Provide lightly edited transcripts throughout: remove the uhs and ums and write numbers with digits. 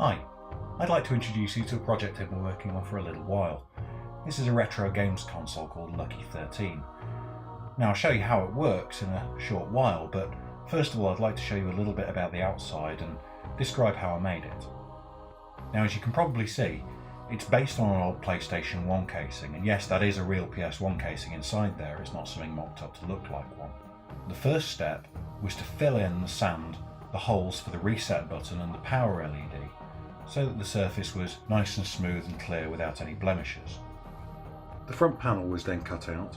Hi, I'd like to introduce you to a project I've been working on for a little while. This is a retro games console called Lucky 13. Now I'll show you how it works in a short while, but first of all I'd like to show you a little bit about the outside and describe how I made it. Now as you can probably see, it's based on an old PlayStation 1 casing, and yes, that is a real PS1 casing inside there, it's not something mocked up to look like one. The first step was to fill in the sand, the holes for the reset button and the power LED, so that the surface was nice and smooth and clear without any blemishes. The front panel was then cut out,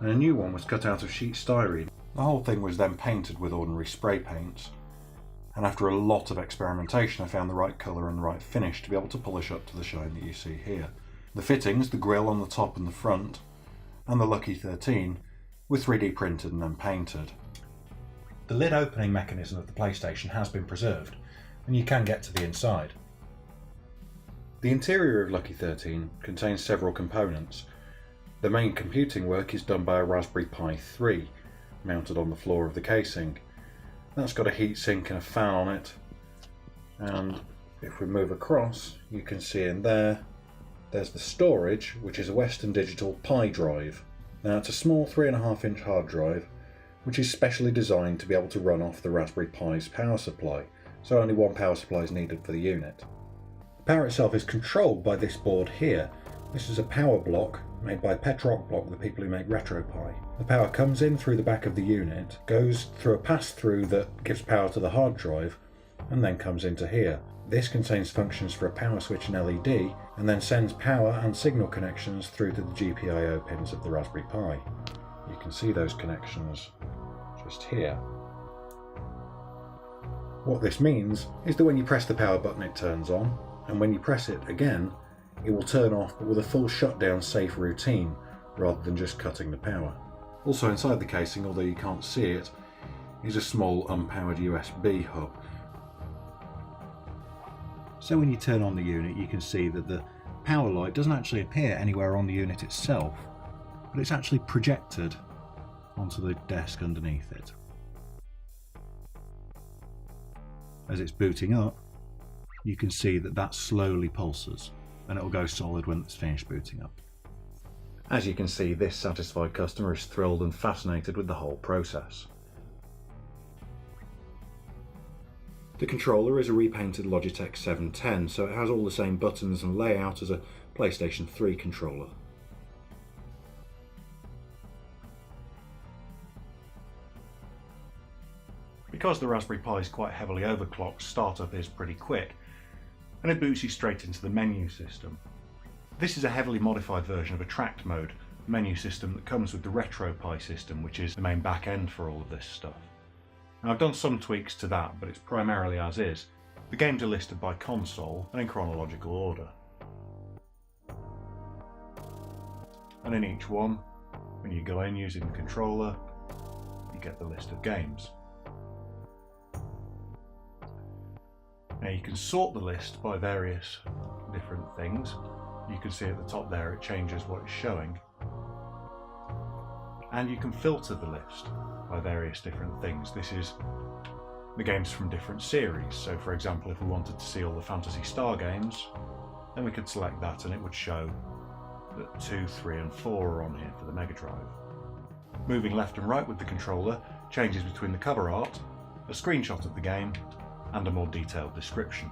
and a new one was cut out of sheet styrene. The whole thing was then painted with ordinary spray paints, and after a lot of experimentation I found the right colour and the right finish to be able to polish up to the shine that you see here. The fittings, the grille on the top and the front, and the Lucky 13 were 3D printed and then painted. The lid opening mechanism of the PlayStation has been preserved, and you can get to the inside. The interior of Lucky 13 contains several components. The main computing work is done by a Raspberry Pi 3, mounted on the floor of the casing. That's got a heatsink and a fan on it, and if we move across you can see in there's the storage, which is a Western Digital Pi drive. Now it's a small 3.5-inch hard drive which is specially designed to be able to run off the Raspberry Pi's power supply, so only one power supply is needed for the unit. The power itself is controlled by this board here. This is a power block made by Petrock Block, the people who make RetroPie. The power comes in through the back of the unit, goes through a pass-through that gives power to the hard drive, and then comes into here. This contains functions for a power switch and LED, and then sends power and signal connections through to the GPIO pins of the Raspberry Pi. You can see those connections just here. What this means is that when you press the power button it turns on, and when you press it again it will turn off, but with a full shutdown safe routine rather than just cutting the power. Also inside the casing, although you can't see it, is a small unpowered USB hub. So when you turn on the unit you can see that the power light doesn't actually appear anywhere on the unit itself, but it's actually projected onto the desk underneath it. As it's booting up, you can see that that slowly pulses, and it will go solid when it's finished booting up. As you can see, this satisfied customer is thrilled and fascinated with the whole process. The controller is a repainted Logitech 710, so it has all the same buttons and layout as a PlayStation 3 controller. Because the Raspberry Pi is quite heavily overclocked, startup is pretty quick, and it boots you straight into the menu system. This is a heavily modified version of a tracked mode menu system that comes with the RetroPie system, which is the main back end for all of this stuff. Now I've done some tweaks to that, but it's primarily as is. The games are listed by console and in chronological order. And in each one, when you go in using the controller, you get the list of games. Now you can sort the list by various different things. You can see at the top there it changes what it's showing. And you can filter the list by various different things. This is the games from different series. So for example, if we wanted to see all the Phantasy Star games, then we could select that and it would show that 2, 3 and 4 are on here for the Mega Drive. Moving left and right with the controller changes between the cover art, a screenshot of the game, and a more detailed description.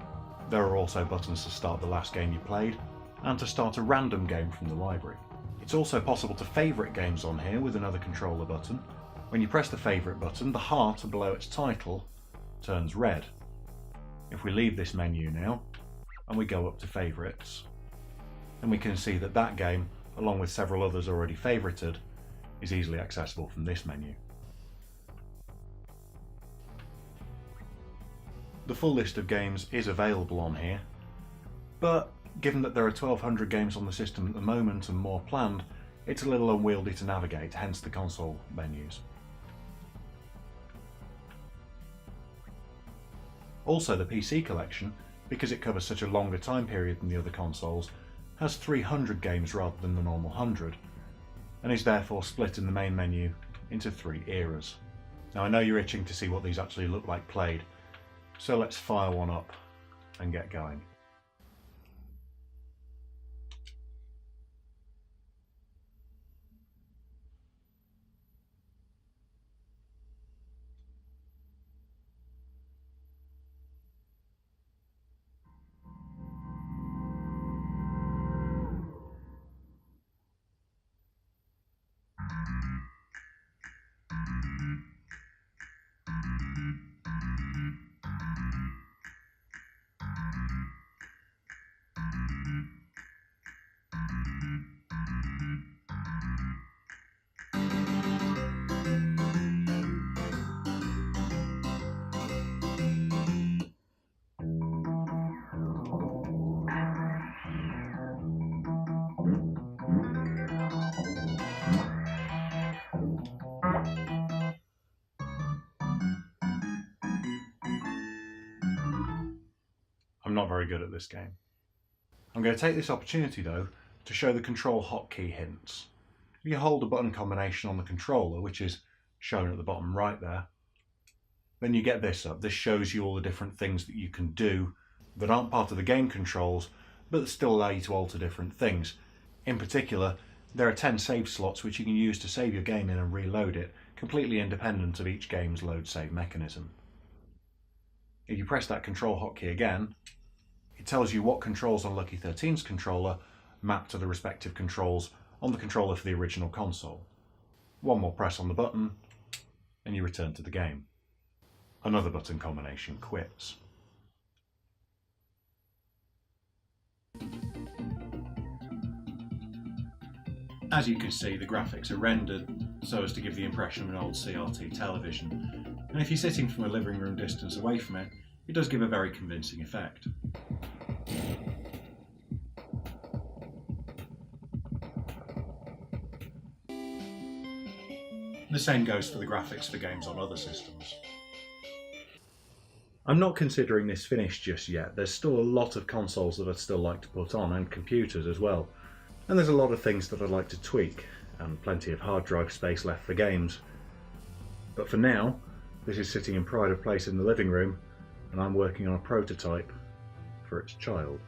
There are also buttons to start the last game you played, and to start a random game from the library. It's also possible to favourite games on here with another controller button. When you press the favourite button, the heart below its title turns red. If we leave this menu now, and we go up to favourites, then we can see that that game, along with several others already favourited, is easily accessible from this menu. The full list of games is available on here, but given that there are 1200 games on the system at the moment and more planned, it's a little unwieldy to navigate, hence the console menus. Also, the PC collection, because it covers such a longer time period than the other consoles, has 300 games rather than the normal 100, and is therefore split in the main menu into 3 eras. Now I know you're itching to see what these actually look like played, so let's fire one up and get going. I'm not very good at this game. I'm going to take this opportunity though to show the control hotkey hints. If you hold a button combination on the controller, which is shown at the bottom right there, then you get this up. This shows you all the different things that you can do that aren't part of the game controls, but that still allow you to alter different things. In particular, there are 10 save slots which you can use to save your game in and reload it, completely independent of each game's load save mechanism. If you press that control hotkey again, it tells you what controls on Lucky 13's controller map to the respective controls on the controller for the original console. One more press on the button and you return to the game. Another button combination quits. As you can see, the graphics are rendered so as to give the impression of an old CRT television, and if you're sitting from a living room distance away from it, it does give a very convincing effect. The same goes for the graphics for games on other systems. I'm not considering this finished just yet. There's still a lot of consoles that I'd still like to put on, and computers as well. And there's a lot of things that I'd like to tweak, and plenty of hard drive space left for games. But for now, this is sitting in pride of place in the living room, and I'm working on a prototype for its child.